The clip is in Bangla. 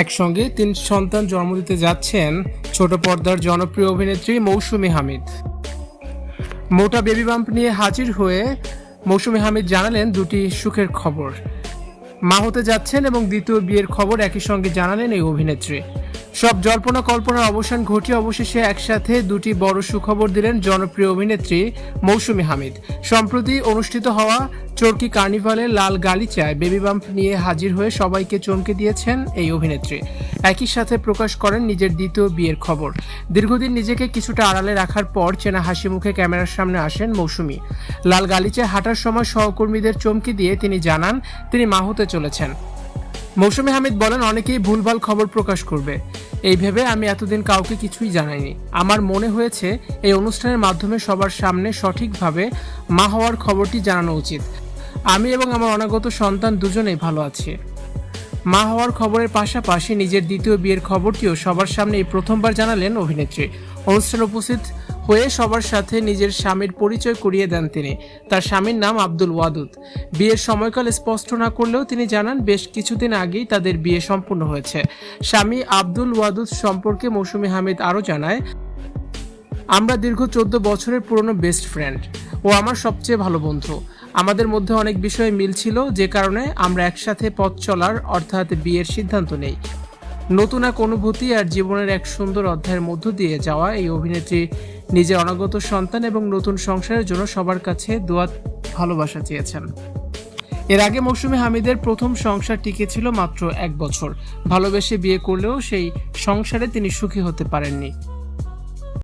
একসঙ্গে ৩ সন্তান জন্ম দিতে যাচ্ছেন ছোট পর্দার জনপ্রিয় অভিনেত্রী মৌসুমী হামিদ। মোটা বেবি বাম্প নিয়ে হাজির হয়ে মৌসুমী হামিদ জানালেন দুটি সুখের খবর। মা হতে যাচ্ছেন এবং দ্বিতীয় বিয়ের খবর একই সঙ্গে জানালেন এই অভিনেত্রী। সব জল্পনা কল্পনার অবসান ঘটিয়ে অবশেষে একসাথে দুটি বড় সুখবর দিলেন জনপ্রিয় অভিনেত্রী মৌসুমী হামিদ। সম্প্রতি অনুষ্ঠিত হওয়া চরকি কার্নিভালে লাল গালিচায় বেবি বাম্প নিয়ে হাজির হয়ে সবাইকে চমকে দিয়েছেন এই অভিনেত্রী। একই সাথে প্রকাশ করেন নিজের দ্বিতীয় বিয়ের খবর। দীর্ঘদিন নিজেকে কিছুটা আড়ালে রাখার পর চেনা হাসি মুখে ক্যামেরার সামনে আসেন মৌসুমী। লাল গালিচায় হাঁটার সময় সহকর্মীদের চমকে দিয়ে তিনি জানান তিনি মা হতে চলেছেন। মৌসুমী হামিদ বলেন, অনেকেই ভুলভাল খবর প্রকাশ করবে এই ভেবে আমি এতদিন কাউকে কিছুই জানাইনি। আমার মনে হয়েছে এই অনুষ্ঠানের মাধ্যমে সবার সামনে সঠিকভাবে মা হওয়ার খবরটি জানানো উচিত। আমি এবং আমার অনাগত সন্তান দুজনেই ভালো আছি। মা হওয়ার খবরের পাশাপাশি নিজের দ্বিতীয় বিয়ের খবরটিও সবার সামনে এই প্রথমবার জানালেন অভিনেত্রী। অনুষ্ঠানে উপস্থিত হয়ে সবার সাথে নিজের স্বামীর পরিচয় করিয়ে দেন তিনি। তার স্বামীর নাম আব্দুল ওয়াদুদ। বিয়ের সময়কাল স্পষ্ট না করলেও তিনি জানান বেশ কিছুদিন আগেই তাদের বিয়ে সম্পূর্ণ হয়েছে। স্বামী আব্দুল ওয়াদুদ সম্পর্কে মৌসুমী হামিদ আরও জানায়, আমরা দীর্ঘ 14 বছরের পুরনো বেস্ট ফ্রেন্ড। ও আমার সবচেয়ে ভালো বন্ধু। আমাদের মধ্যে অনেক বিষয়ে মিল ছিল, যে কারণে আমরা একসাথে পথ চলার অর্থাৎ বিয়ের সিদ্ধান্ত নেই। নতুন এক অনুভূতি আর জীবনের এক সুন্দর অধ্যায়ের মধ্য দিয়ে যাওয়া এই অভিনেত্রী নিজের অনাগত সন্তান এবং নতুন সংসারের জন্য সবার কাছে দোয়া ভালোবাসা চেয়েছেন। এর আগে মৌসুমী হামিদের প্রথম সংসার টিকেছিল মাত্র 1 বছর। ভালোবেসে বিয়ে করলেও সেই সংসারে তিনি সুখী হতে পারেননি।